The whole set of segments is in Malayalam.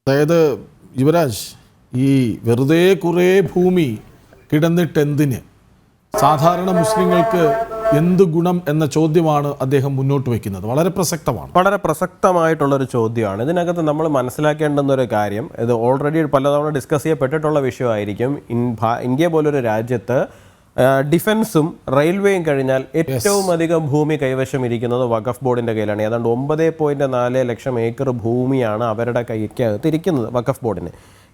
അതായത് യുവരാജ്, ഈ വെറുതെ കുറേ ഭൂമി കിടന്നിട്ടെന്തിന്, സാധാരണ മുസ്ലിങ്ങൾക്ക് എന്ത് ഗുണം എന്ന ചോദ്യമാണ് അദ്ദേഹം മുന്നോട്ട് വയ്ക്കുന്നത്. വളരെ പ്രസക്തമാണ്, വളരെ പ്രസക്തമായിട്ടുള്ളൊരു ചോദ്യമാണ്. ഇതിനകത്ത് നമ്മൾ മനസ്സിലാക്കേണ്ടുന്നൊരു കാര്യം, ഇത് ഓൾറെഡി പലതവണ ഡിസ്കസ് ചെയ്യപ്പെട്ടിട്ടുള്ള വിഷയമായിരിക്കും. ഇന്ത്യ പോലൊരു രാജ്യത്ത് ഡിഫൻസും റെയിൽവേയും കഴിഞ്ഞാൽ ഏറ്റവും അധികം ഭൂമി കൈവശം ഇരിക്കുന്നത് വഖഫ് ബോർഡിൻ്റെ കയ്യിലാണ്. ഏതാണ്ട് 9.4 ലക്ഷം ഏക്കർ ഭൂമിയാണ് അവരുടെ കൈക്കകത്ത് ഇരിക്കുന്നത് വഖഫ് ബോർഡിന്.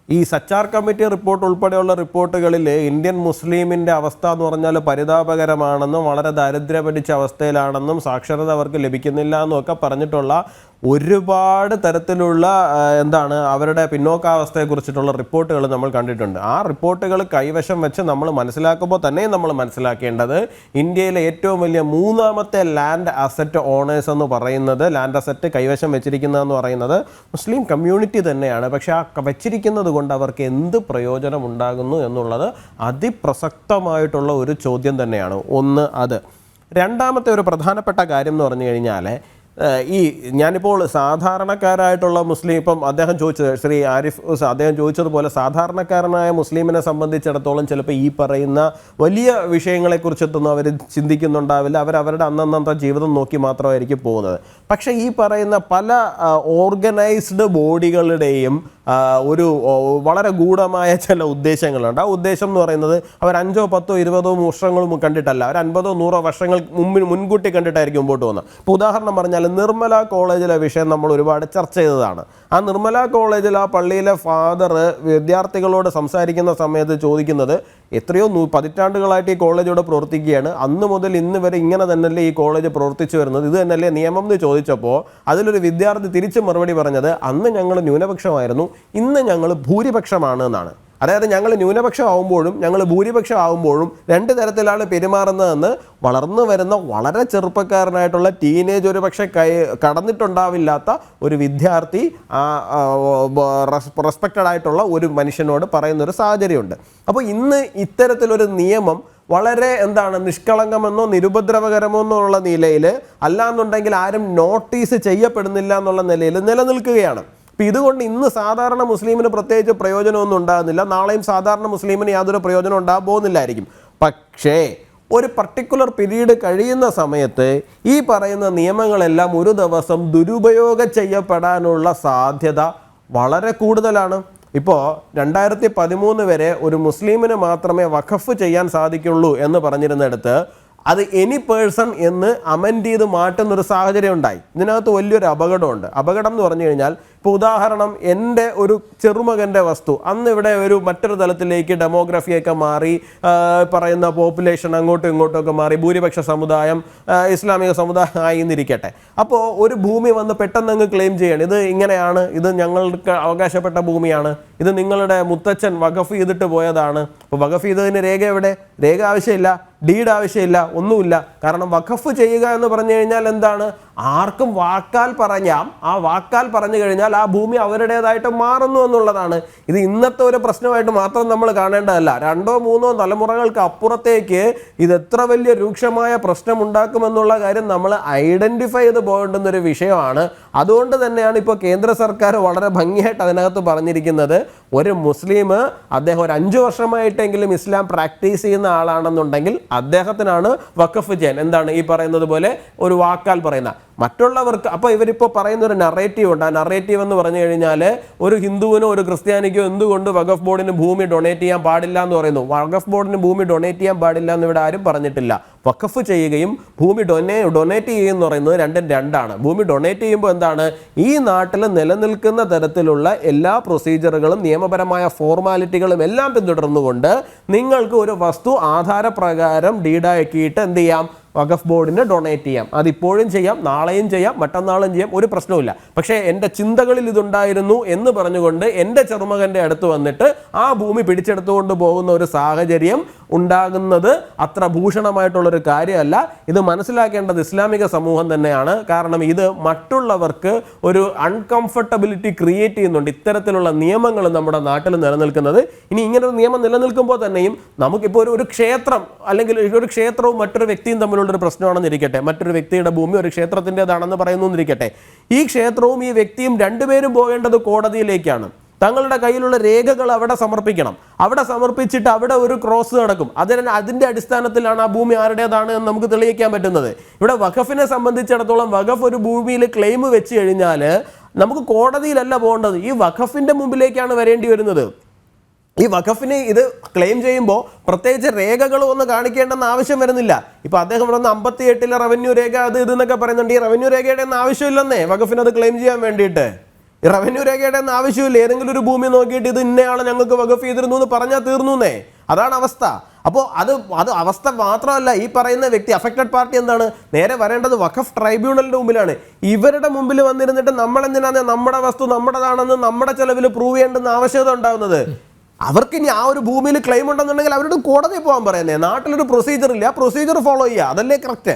ഈ സച്ചാർ കമ്മിറ്റി റിപ്പോർട്ട് ഉൾപ്പെടെയുള്ള റിപ്പോർട്ടുകളിൽ ഇന്ത്യൻ മുസ്ലിമിൻ്റെ അവസ്ഥ എന്ന് പറഞ്ഞാൽ പരിതാപകരമാണെന്നും വളരെ ദാരിദ്ര്യം പിടിച്ച അവസ്ഥയിലാണെന്നും സാക്ഷരത അവർക്ക് ലഭിക്കുന്നില്ല എന്നൊക്കെ പറഞ്ഞിട്ടുള്ള ഒരുപാട് തരത്തിലുള്ള അവരുടെ പിന്നോക്കാവസ്ഥയെക്കുറിച്ചിട്ടുള്ള റിപ്പോർട്ടുകൾ നമ്മൾ കണ്ടിട്ടുണ്ട്. ആ റിപ്പോർട്ടുകൾ കൈവശം വെച്ച് നമ്മൾ മനസ്സിലാക്കുമ്പോൾ തന്നെ നമ്മൾ മനസ്സിലാക്കേണ്ടത് ഇന്ത്യയിലെ ഏറ്റവും വലിയ 3ാമത്തെ ലാൻഡ് അസറ്റ് ഓണേഴ്സ് എന്ന് പറയുന്നത്, ലാൻഡ് അസറ്റ് കൈവശം വെച്ചിരിക്കുന്നതെന്ന് പറയുന്നത് മുസ്ലിം കമ്മ്യൂണിറ്റി തന്നെയാണ്. പക്ഷേ ആ വെച്ചിരിക്കുന്നത് കൊണ്ട് അവർക്ക് എന്ത് പ്രയോജനം ഉണ്ടാകുന്നു എന്നുള്ളത് അതിപ്രസക്തമായിട്ടുള്ള ഒരു ചോദ്യം തന്നെയാണ്. ഒന്ന് അത്. രണ്ടാമത്തെ ഒരു പ്രധാനപ്പെട്ട കാര്യം എന്ന് പറഞ്ഞു കഴിഞ്ഞാൽ, ഞാനിപ്പോൾ സാധാരണക്കാരായിട്ടുള്ള മുസ്ലിം, ഇപ്പം അദ്ദേഹം ചോദിച്ചത്, ശ്രീ ആരിഫ് അദ്ദേഹം ചോദിച്ചതുപോലെ സാധാരണക്കാരനായ മുസ്ലിമിനെ സംബന്ധിച്ചിടത്തോളം ചിലപ്പോൾ ഈ പറയുന്ന വലിയ വിഷയങ്ങളെക്കുറിച്ചൊന്നും അവർ ചിന്തിക്കുന്നുണ്ടാവില്ല. അവരവരുടെ അന്നന്നത്തെ ജീവിതം നോക്കി മാത്രമായിരിക്കും പോകുന്നത്. പക്ഷേ ഈ പറയുന്ന പല ഓർഗനൈസ്ഡ് ബോഡികളുടെയും ഒരു വളരെ ഗൂഢമായ ചില ഉദ്ദേശങ്ങളുണ്ട്. ആ ഉദ്ദേശം എന്ന് പറയുന്നത് അവർ 5, 10, 20 വർഷങ്ങളും കണ്ടിട്ടല്ല, അവർ 50, 100 വർഷങ്ങൾ മുൻകൂട്ടി കണ്ടിട്ടായിരിക്കും മുമ്പോട്ട് പോകുന്നത്. ഇപ്പോൾ ഉദാഹരണം പറഞ്ഞാൽ നിർമ്മല കോളേജിലെ വിഷയം നമ്മൾ ഒരുപാട് ചർച്ച ചെയ്തതാണ്. ആ നിർമ്മല കോളേജിൽ ആ പള്ളിയിലെ ഫാദർ വിദ്യാർത്ഥികളോട് സംസാരിക്കുന്ന സമയത്ത് ചോദിക്കുന്നത്, എത്രയോ പതിറ്റാണ്ടുകളായിട്ട് ഈ കോളേജ് ഇവിടെ പ്രവർത്തിക്കുകയാണ്, അന്ന് മുതൽ ഇന്ന് വരെ ഇങ്ങനെ തന്നെയല്ലേ ഈ കോളേജ് പ്രവർത്തിച്ചു വരുന്നത്, ഇത് തന്നെയല്ലേ നിയമം എന്ന് ചോദിച്ചപ്പോൾ അതിലൊരു വിദ്യാർത്ഥി തിരിച്ച് മറുപടി പറഞ്ഞത്, അന്ന് ഞങ്ങൾ ന്യൂനപക്ഷമായിരുന്നു, ഇന്ന് ഞങ്ങൾ ഭൂരിപക്ഷമാണ് എന്നാണ്. അതായത് ഞങ്ങൾ ന്യൂനപക്ഷം ആവുമ്പോഴും ഞങ്ങൾ ഭൂരിപക്ഷം ആവുമ്പോഴും രണ്ട് തരത്തിലാണ് പെരുമാറുന്നതെന്ന് വളർന്നു വരുന്ന വളരെ ചെറുപ്പക്കാരനായിട്ടുള്ള ടീനേജ് ഒരു പക്ഷേ കടന്നിട്ടുണ്ടാവില്ലാത്ത ഒരു വിദ്യാർത്ഥി റെസ്പെക്റ്റഡ് ആയിട്ടുള്ള ഒരു മനുഷ്യനോട് പറയുന്നൊരു സാഹചര്യമുണ്ട്. അപ്പോൾ ഇന്ന് ഇത്തരത്തിലൊരു നിയമം വളരെ നിഷ്കളങ്കമെന്നോ നിരുപദ്രവകരമോ എന്നുള്ള നിലയിൽ, അല്ലാന്നുണ്ടെങ്കിൽ ആരും നോട്ടീസ് ചെയ്യപ്പെടുന്നില്ല എന്നുള്ള നിലയിൽ നിലനിൽക്കുകയാണ്. അപ്പം ഇതുകൊണ്ട് ഇന്ന് സാധാരണ മുസ്ലിമിന് പ്രത്യേകിച്ച് പ്രയോജനമൊന്നും ഉണ്ടാകുന്നില്ല, നാളെയും സാധാരണ മുസ്ലിമിന് യാതൊരു പ്രയോജനം ഉണ്ടാകാൻ പോകുന്നില്ലായിരിക്കും. പക്ഷേ ഒരു പർട്ടിക്കുലർ പീരീഡ് കഴിയുന്ന സമയത്ത് ഈ പറയുന്ന നിയമങ്ങളെല്ലാം ഒരു ദിവസം ദുരുപയോഗം ചെയ്യപ്പെടാനുള്ള സാധ്യത വളരെ കൂടുതലാണ്. ഇപ്പോൾ 2013 വരെ ഒരു മുസ്ലിമിന് മാത്രമേ വഖഫ് ചെയ്യാൻ സാധിക്കുള്ളൂ എന്ന് പറഞ്ഞിരുന്നിടത്ത് അത് എനി പേഴ്സൺ എന്ന് അമെൻഡ് ചെയ്ത് മാറ്റുന്നൊരു സാഹചര്യം ഉണ്ടായി. ഇതിനകത്ത് വലിയൊരു അപകടമുണ്ട്. അപകടം എന്ന് പറഞ്ഞു കഴിഞ്ഞാൽ, ഇപ്പോൾ ഉദാഹരണം, എൻ്റെ ഒരു ചെറുമകൻ്റെ വസ്തു അന്ന് ഇവിടെ ഒരു മറ്റൊരു തലത്തിലേക്ക് ഡെമോഗ്രഫിയൊക്കെ മാറി, പറയുന്ന പോപ്പുലേഷൻ അങ്ങോട്ടും ഇങ്ങോട്ടുമൊക്കെ മാറി, ഭൂരിപക്ഷ സമുദായം ഇസ്ലാമിക സമുദായം ആയി എന്നിരിക്കട്ടെ. അപ്പോൾ ഒരു ഭൂമി വന്ന് പെട്ടെന്ന് അങ്ങ് ക്ലെയിം ചെയ്യണം, ഇത് ഇങ്ങനെയാണ്, ഇത് ഞങ്ങൾക്ക് അവകാശപ്പെട്ട ഭൂമിയാണ്, ഇത് നിങ്ങളുടെ മുത്തച്ഛൻ വഖഫ് ചെയ്തിട്ട് പോയതാണ്. അപ്പോൾ വഖഫ് ചെയ്തതിന് രേഖ എവിടെ? രേഖ ആവശ്യമില്ല, ഡീഡ് ആവശ്യമില്ല, ഒന്നുമില്ല. കാരണം വഖഫ് ചെയ്യുക എന്ന് പറഞ്ഞു കഴിഞ്ഞാൽ ആർക്കും വാക്കാൽ പറയാം. ആ വാക്കാൽ പറഞ്ഞു കഴിഞ്ഞാൽ ആ ഭൂമി അവരുടേതായിട്ട് മാറുന്നു എന്നുള്ളതാണ്. ഇത് ഇന്നത്തെ ഒരു പ്രശ്നമായിട്ട് മാത്രം നമ്മൾ കാണേണ്ടതല്ല. 2, 3 തലമുറകൾക്ക് അപ്പുറത്തേക്ക് ഇത് എത്ര വലിയ രൂക്ഷമായ പ്രശ്നമുണ്ടാക്കുമെന്നുള്ള കാര്യം നമ്മൾ ഐഡൻറ്റിഫൈ ചെയ്ത് പോകേണ്ടുന്നൊരു വിഷയമാണ്. അതുകൊണ്ട് തന്നെയാണ് ഇപ്പോൾ കേന്ദ്ര സർക്കാർ വളരെ ഭംഗിയായിട്ട് അതിനകത്ത് പറഞ്ഞിരിക്കുന്നത്, ഒരു മുസ്ലിം അദ്ദേഹം ഒരു 5 വർഷമായിട്ടെങ്കിലും ഇസ്ലാം പ്രാക്ടീസ് ചെയ്യുന്ന ആളാണെന്നുണ്ടെങ്കിൽ അദ്ദേഹത്തിനാണ് വഖഫ് ചെയ്യാൻ ഈ പറയുന്നത് പോലെ ഒരു വാക്കാൽ പറയുന്ന. മറ്റുള്ളവർക്ക് അപ്പോൾ ഇവരിപ്പോൾ പറയുന്നൊരു നറേറ്റീവ് ഉണ്ട്. ആ നറേറ്റീവ് എന്ന് പറഞ്ഞു കഴിഞ്ഞാൽ, ഒരു ഹിന്ദുവിനോ ഒരു ക്രിസ്ത്യാനിക്കോ എന്തുകൊണ്ട് വഖഫ് ബോർഡിന് ഭൂമി ഡൊണേറ്റ് ചെയ്യാൻ പാടില്ല എന്ന് പറയുന്നു. വഖഫ് ബോർഡിന് ഭൂമി ഡൊണേറ്റ് ചെയ്യാൻ പാടില്ല എന്ന് ഇവിടെ ആരും പറഞ്ഞിട്ടില്ല. വഖഫ് ചെയ്യുകയും ഭൂമി ഡൊണേറ്റ് ചെയ്യുക എന്ന് പറയുന്നത് രണ്ടും രണ്ടാണ്. ഭൂമി ഡൊണേറ്റ് ചെയ്യുമ്പോൾ ഈ നാട്ടിൽ നിലനിൽക്കുന്ന തരത്തിലുള്ള എല്ലാ പ്രൊസീജിയറുകളും നിയമപരമായ ഫോർമാലിറ്റികളും എല്ലാം പിന്തുടർന്നുകൊണ്ട് നിങ്ങൾക്ക് ഒരു വസ്തു ആധാരപ്രകാരം ഡീഡാക്കിയിട്ട് എന്ത് ചെയ്യാം, വഖഫ് ബോർഡിന് ഡൊണേറ്റ് ചെയ്യാം. അതിപ്പോഴും ചെയ്യാം, നാളെയും ചെയ്യാം, മറ്റന്നാളും ചെയ്യാം, ഒരു പ്രശ്നവുമില്ല. പക്ഷേ എൻ്റെ ചിന്തകളിൽ ഇതുണ്ടായിരുന്നു എന്ന് പറഞ്ഞുകൊണ്ട് എൻ്റെ ചെറുമകൻ്റെ അടുത്ത് വന്നിട്ട് ആ ഭൂമി പിടിച്ചെടുത്തുകൊണ്ട് പോകുന്ന ഒരു സാഹചര്യം ഉണ്ടാകുന്നത് അത്ര ഭൂഷണമായിട്ടുള്ളൊരു കാര്യമല്ല. ഇത് മനസ്സിലാക്കേണ്ടത് ഇസ്ലാമിക സമൂഹം തന്നെയാണ്. കാരണം ഇത് മറ്റുള്ളവർക്ക് ഒരു അൺകംഫർട്ടബിലിറ്റി ക്രിയേറ്റ് ചെയ്യുന്നുണ്ട്. ഇത്തരത്തിലുള്ള നിയമങ്ങൾ നമ്മുടെ നാട്ടിൽ നിലനിൽക്കുന്നത്. ഇനി ഇങ്ങനൊരു നിയമം നിലനിൽക്കുമ്പോൾ തന്നെയും നമുക്കിപ്പോൾ ഒരു ക്ഷേത്രം അല്ലെങ്കിൽ ഒരു ക്ഷേത്രവും മറ്റൊരു വ്യക്തിയും തമ്മിൽ തമ്മിലുള്ളൊരു പ്രശ്നമാണെന്ന് ഇരിക്കട്ടെ, മറ്റൊരു വ്യക്തിയുടെ ഭൂമി ഒരു ക്ഷേത്രത്തിൻ്റെതാണെന്ന് പറയുന്നു എന്നിരിക്കട്ടെ, ഈ ക്ഷേത്രവും ഈ വ്യക്തിയും രണ്ടുപേരും പോകേണ്ടത് കോടതിയിലേക്കാണ്. തങ്ങളുടെ കയ്യിലുള്ള രേഖകൾ അവിടെ സമർപ്പിക്കണം. അവിടെ സമർപ്പിച്ചിട്ട് അവിടെ ഒരു ക്രോസ് നടക്കും. അതിൻ്റെ അടിസ്ഥാനത്തിലാണ് ആ ഭൂമി ആരുടേതാണ് എന്ന് നമുക്ക് തെളിയിക്കാൻ പറ്റുന്നത്. ഇവിടെ വഖഫിനെ സംബന്ധിച്ചിടത്തോളം വഖഫ് ഒരു ഭൂമിയിൽ ക്ലെയിം വെച്ച് കഴിഞ്ഞാൽ നമുക്ക് കോടതിയിലല്ല പോകേണ്ടത്, ഈ വഖഫിൻ്റെ മുമ്പിലേക്കാണ് വരേണ്ടി വരുന്നത്. ഈ വഖഫിന് ഇത് ക്ലെയിം ചെയ്യുമ്പോൾ പ്രത്യേകിച്ച് രേഖകളും ഒന്ന് കാണിക്കേണ്ടെന്ന് ആവശ്യം വരുന്നില്ല. ഇപ്പം അദ്ദേഹം ഇവിടെ നിന്ന് 58 റവന്യൂ രേഖ അത് ഇതെന്നൊക്കെ പറയുന്നുണ്ട്. ഈ റവന്യൂ രേഖയുടെ ഒന്നും ആവശ്യമില്ലെന്നേ വഖഫിന് അത് ക്ലെയിം ചെയ്യാൻ വേണ്ടിയിട്ട്. ഈ റവന്യൂ രേഖയുടെ ഒന്നും ആവശ്യമില്ല. ഏതെങ്കിലും ഒരു ഭൂമി നോക്കിയിട്ട് ഇത് ഇന്നയാളെ ഞങ്ങൾക്ക് വഖഫ് ചെയ്തിരുന്നു എന്ന് പറഞ്ഞാൽ തീർന്നേ. അതാണ് അവസ്ഥ. അപ്പോൾ അത് അവസ്ഥ മാത്രമല്ല, ഈ പറയുന്ന വ്യക്തി അഫക്റ്റഡ് പാർട്ടി എന്താണ് നേരെ വരേണ്ടത് വഖഫ് ട്രൈബ്യൂണലിന്റെ മുമ്പിലാണ്. ഇവരുടെ മുമ്പിൽ വന്നിരുന്നിട്ട് നമ്മളെന്തിനാണ് നമ്മുടെ വസ്തു നമ്മുടേതാണെന്ന് നമ്മുടെ ചെലവിൽ പ്രൂവ് ചെയ്യേണ്ടെന്ന് ആവശ്യകത ഉണ്ടാകുന്നത്. അവർക്ക് ഇനി ആ ഒരു ഭൂമിയിൽ ക്ലെയിം ഉണ്ടെന്നുണ്ടെങ്കിൽ അവരോട് കോടതിയിൽ പോകാൻ പറയുന്നത്. നാട്ടിലൊരു പ്രൊസീജിയർ ഇല്ല, ആ പ്രൊസീജിയർ ഫോളോ ചെയ്യുക, അതല്ലേ കറക്റ്റ്.